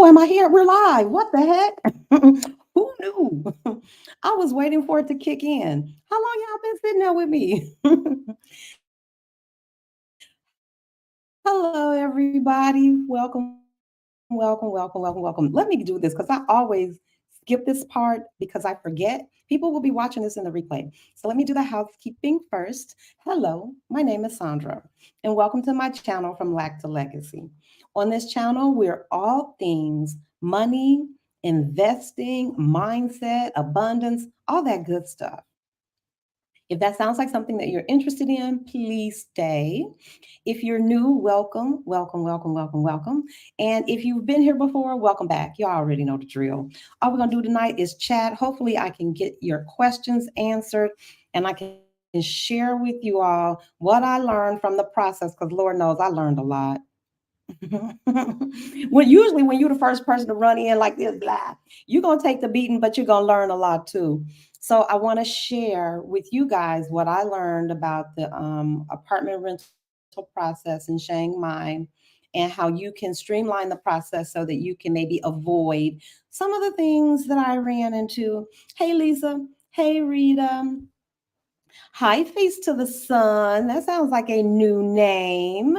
Oh, am I here? We're live. What the heck? Who knew? I was waiting for it to kick in. How long y'all been sitting there with me? Hello, everybody. Welcome. Let me do this because I always skip this part because I forget. People will be watching this in the replay. So let me do the housekeeping first. Hello, my name is Sandra, and welcome to my channel From Lack to Legacy. On this channel, we're all things money, investing, mindset, abundance, all that good stuff. If that sounds like something that you're interested in, please stay. If you're new, welcome. And if you've been here before, welcome back. You already know the drill. All we're going to do tonight is chat. Hopefully, I can get your questions answered and I can share with you all what I learned from the process because Lord knows I learned a lot. Usually when you're the first person to run in like this, blah, you're gonna take the beating, but you're gonna learn a lot too. So I want to share with you guys what I learned about the apartment rental process in Chiang Mai and how you can streamline the process so that you can maybe avoid some of the things that I ran into. Hey Lisa, hey Rita, hi Face to the Sun. That sounds like a new name.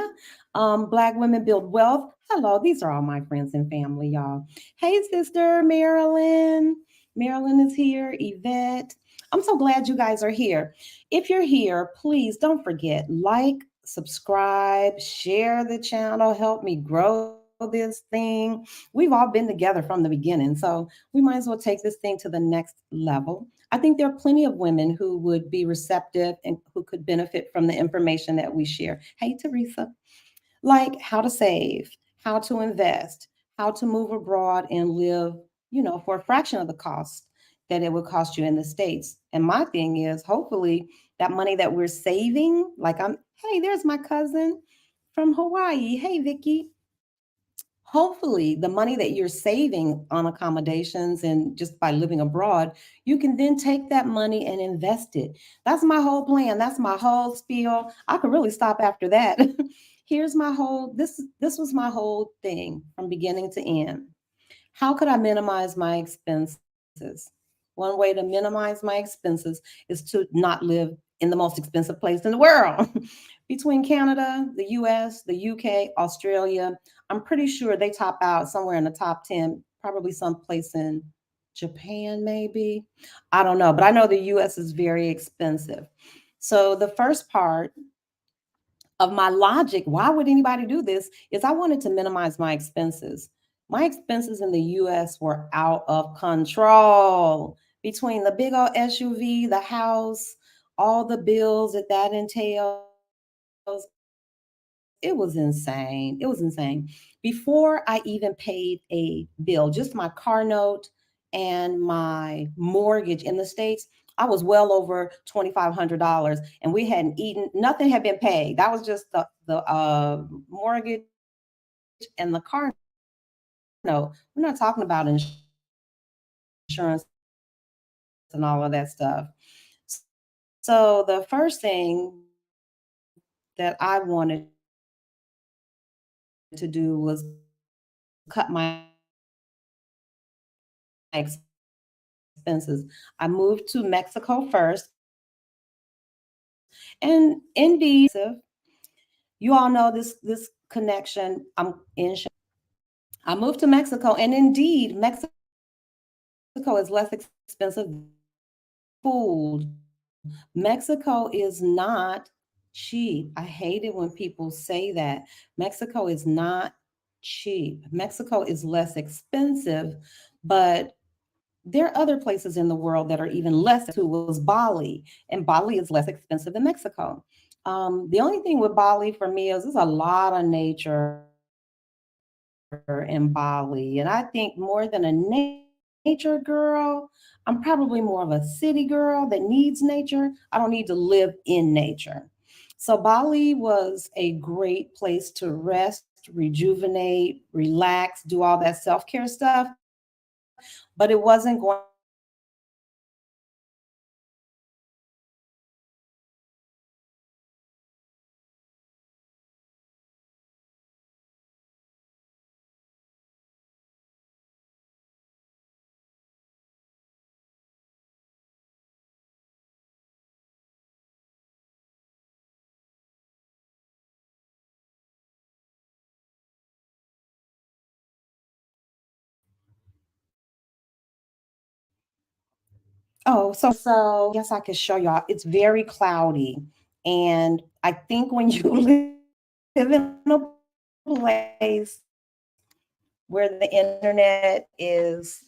Black Women Build Wealth. Hello, these are all my friends and family, y'all. Hey, sister Marilyn. Marilyn is here. Yvette. I'm so glad you guys are here. If you're here, please don't forget like, subscribe, share the channel, help me grow this thing. We've all been together from the beginning, so we might as well take this thing to the next level. I think there are plenty of women who would be receptive and who could benefit from the information that we share. Hey, Teresa, like how to save, how to invest, how to move abroad and live, for a fraction of the cost that it would cost you in the States. And my thing is, hopefully, that money that we're saving, hey, there's my cousin from Hawaii. Hey, Vicky. Hopefully, the money that you're saving on accommodations and just by living abroad, you can then take that money and invest it. That's my whole plan. That's my whole spiel. I could really stop after that. Here's my whole this was my whole thing from beginning to end. How could I minimize my expenses? One way to minimize my expenses is to not live in the most expensive place in the world. Between Canada, the US, the UK, Australia, I'm pretty sure they top out somewhere in the top 10, probably someplace in Japan, maybe. I don't know, but I know the US is very expensive. So the first part of my logic, why would anybody do this, is I wanted to minimize my expenses. My expenses in the US were out of control between the big old SUV, the house, all the bills that entails. It was insane. It was insane. Before I even paid a bill, just my car note and my mortgage in the States, I was well over $2,500 and we hadn't eaten, nothing had been paid. That was just the mortgage and the car note. We're not talking about insurance and all of that stuff. So the first thing that I wanted to do was cut my expenses. I moved to Mexico first. And indeed, you all know this connection. I'm in I moved to Mexico, and indeed, Mexico is less expensive than food. Mexico is not cheap. I hate it when people say that. Mexico is not cheap. Mexico is less expensive, but there are other places in the world that are even less expensive. I went to was Bali, and Bali is less expensive than Mexico. The only thing with Bali for me is there's a lot of nature in Bali, and I think more than a nature girl, I'm probably more of a city girl that needs nature. I don't need to live in nature. So Bali was a great place to rest, rejuvenate, relax, do all that self-care stuff, but it wasn't going to be my vacation. I wasn't going to be vacationing there. I was going to be vacationing in Mexico. So, the first thing that I wanted to do was cut my expenses. Oh, so yes, I can show y'all. It's very cloudy, and I think when you live in a place where the internet is,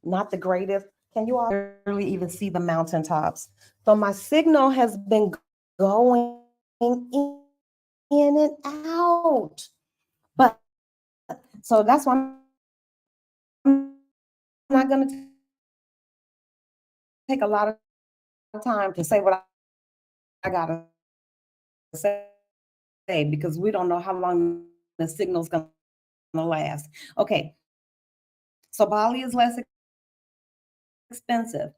not the greatest, can you all barely even see the mountaintops? So my signal has been going in and out. But so that's why I'm not going to take a lot of time to say what I got to say because we don't know how long the signal's going to last. Okay, so Bali is less expensive,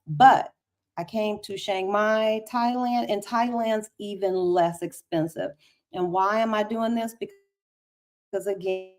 but I came to Chiang Mai, Thailand, and Thailand's even less expensive. And why am I doing this? Because again,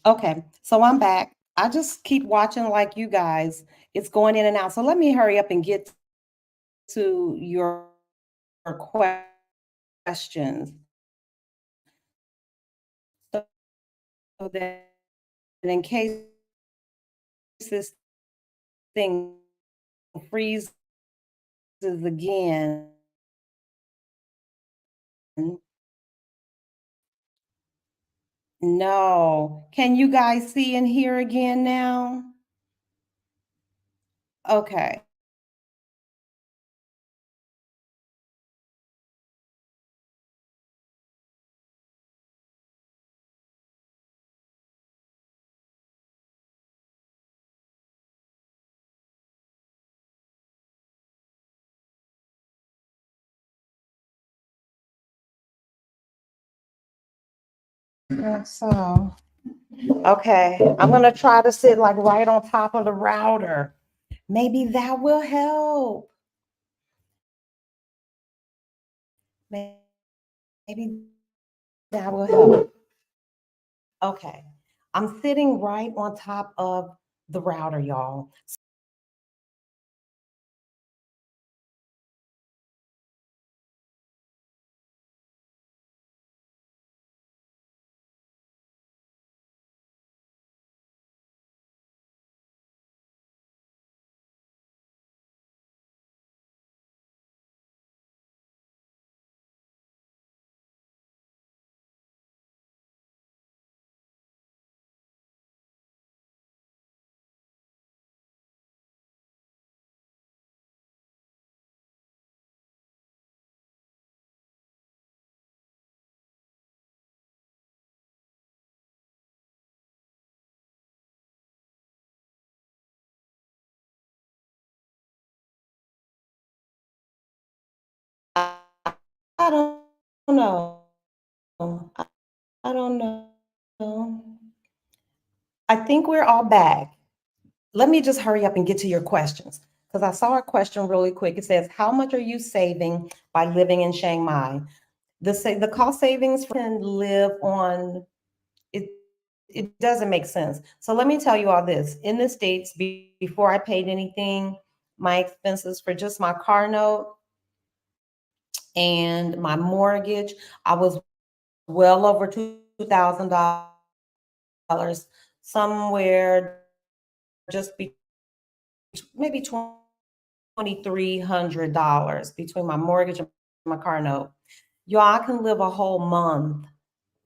okay, so I'm back. I just keep watching like you guys. It's going in and out. So let me hurry up and get to your questions so that in case this thing freezes again. No. Can you guys see and hear again now? Okay. So, okay, I'm gonna try to sit like right on top of the router. Maybe that will help. Maybe that will help. Okay. I'm sitting right on top of the router, y'all. I, I don't know. I don't know. I think we're all back. Let me just hurry up and get to your questions because I saw a question really quick. It says, "How much are you saving by living in Chiang Mai?" The cost savings can live on it. It doesn't make sense. So let me tell you all this. In the States, before I paid anything, my expenses for just my car note and my mortgage, I was well over $2,000, somewhere just maybe $2,300 between my mortgage and my car note. Y'all, I can live a whole month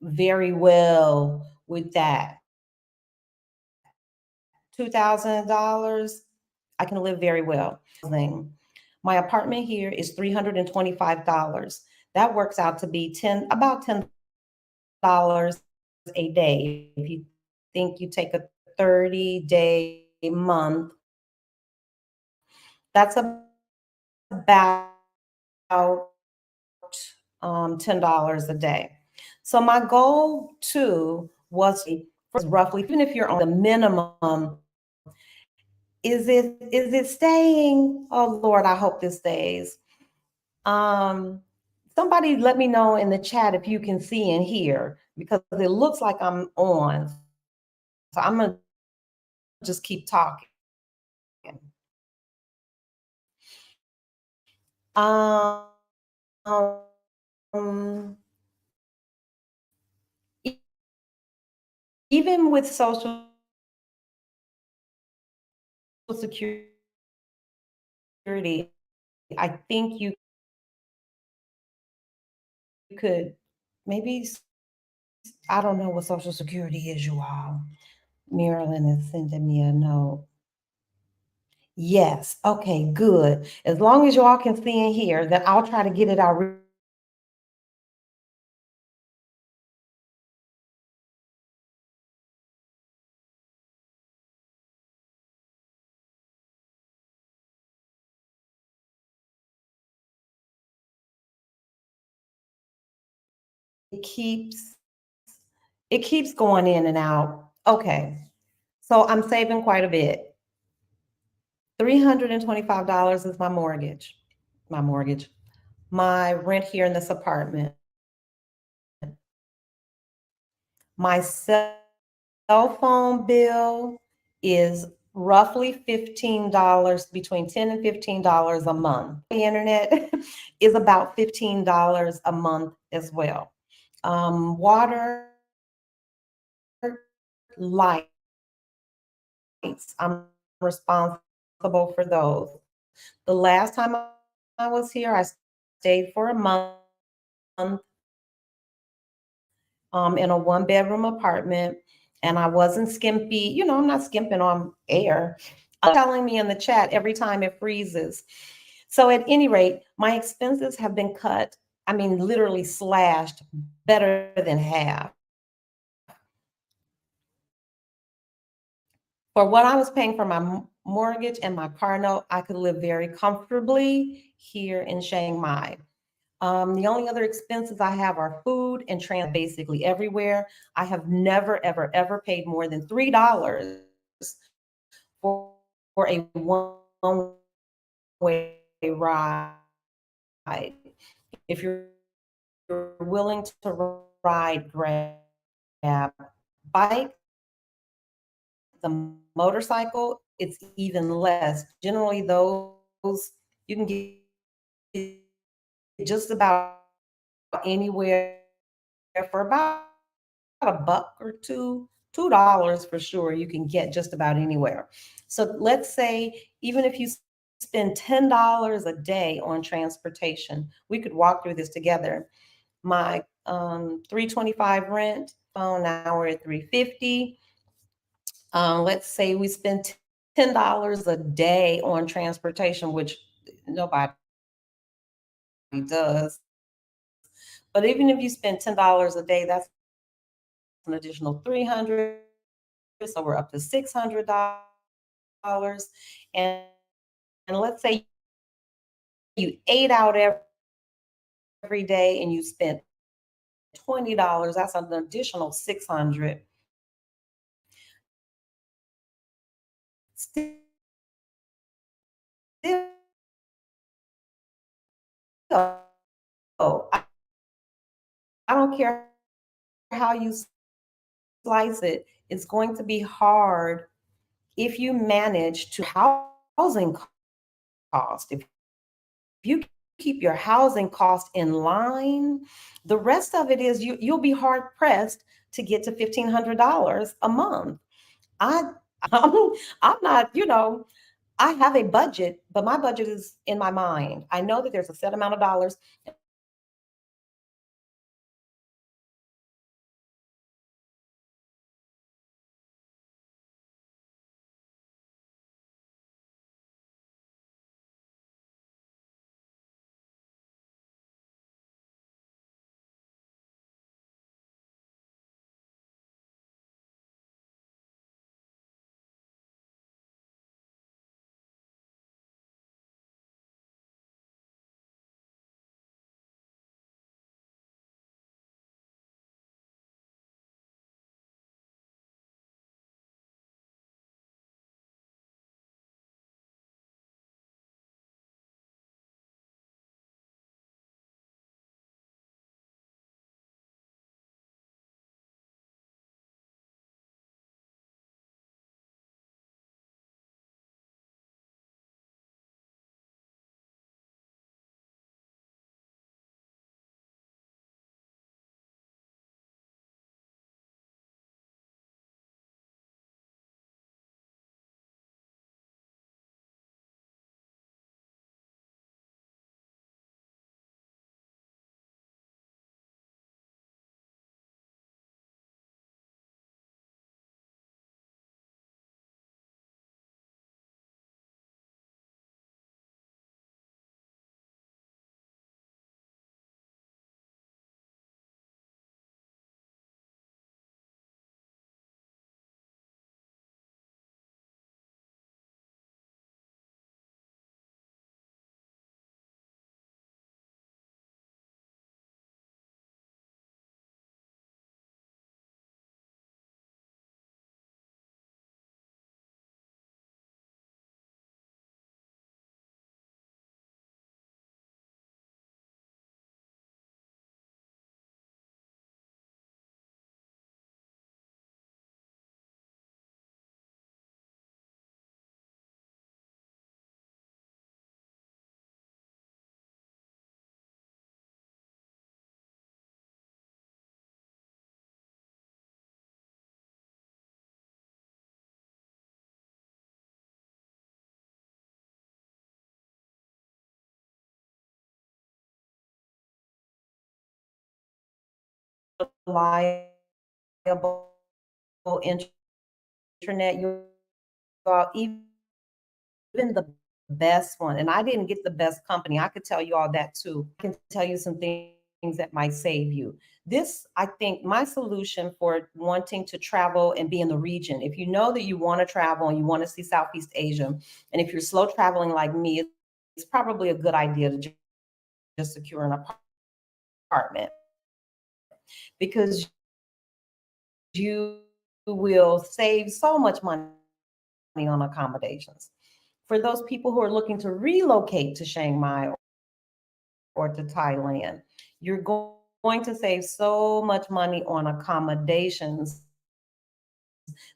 very well with that. $2,000, I can live very well. My apartment here is $325. That works out to be about $10 a day. If you think you take a 30-day month, that's about $10 a day. So my goal too was roughly, even if you're on the minimum, is it staying? Oh Lord, I hope this stays. Um, Somebody let me know in the chat if you can see and hear because it looks like I'm on. So I'm gonna just keep talking. Um, e- Even with Social Security, I think you could maybe, I don't know what Social Security is, you all. Marilyn is sending me a note. Yes. Okay, good. As long as you all can see and hear, then I'll try to get it out. It keeps it keeps going in and out. Okay. So I'm saving quite a bit. $325 is my mortgage. My mortgage. My rent here in this apartment. My cell phone bill is roughly $15, between $10 and $15 a month. The internet is about $15 a month as well. Water, lights, I'm responsible for those. The last time I was here, I stayed for a month in a one bedroom apartment, and I wasn't skimpy. I'm not skimping on air. Telling me in the chat every time it freezes. So at any rate, my expenses have been cut. I mean, literally slashed better than half. For what I was paying for my mortgage and my car note, I could live very comfortably here in Chiang Mai. The only other expenses I have are food and transit basically everywhere. I have never, ever, ever paid more than $3 for a one-way ride. If you're willing to ride Grab, bike, the motorcycle, it's even less. Generally, those you can get just about anywhere for about a buck or $2 for sure. You can get just about anywhere. So let's say even if you spend $10 a day on transportation, we could walk through this together. My 325 rent, phone, now we're at 350. Let's say we spend $10 a day on transportation, which nobody does. But even if you spend $10 a day, that's an additional 300. So we're up to $600. And, and let's say you ate out every day and you spent $20. That's an additional 600. Still, I don't care how you slice it, it's going to be hard if you manage to housing cost. If you keep your housing cost in line, the rest of it is you'll be hard pressed to get to $1,500 a month. I I'm not, I have a budget, but my budget is in my mind. I know that there's a set amount of dollars. reliable internet, you all, even the best one, and I didn't get the best company. I could tell you all that too. I can tell you some things that might save you. This, I think, my solution for wanting to travel and be in the region. If you know that you want to travel and you want to see Southeast Asia, and if you're slow traveling like me, it's probably a good idea to just secure an apartment because you will save so much money on accommodations. For those people who are looking to relocate to Chiang Mai or to Thailand, you're going to save so much money on accommodations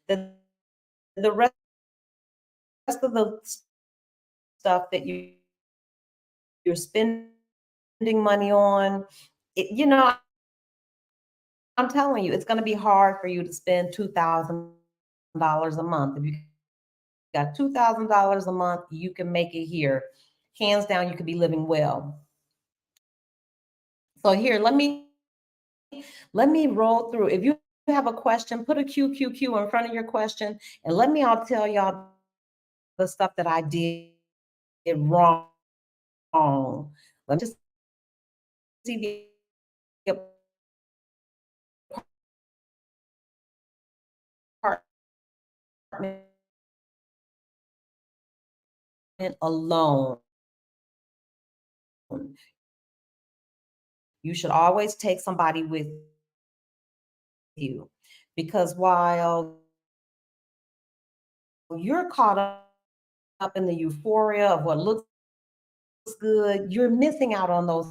that the rest of the stuff that you're spending money on, I'm telling you, it's going to be hard for you to spend $2,000 a month. If you got $2,000 a month, you can make it here. Hands down, you could be living well. So here, let me roll through. If you have a question, put a QQQ in front of your question, and let me all tell y'all the stuff that I did wrong. Let me just see the apartment alone. You should always take somebody with you because while you're caught up in the euphoria of what looks good, you're missing out on those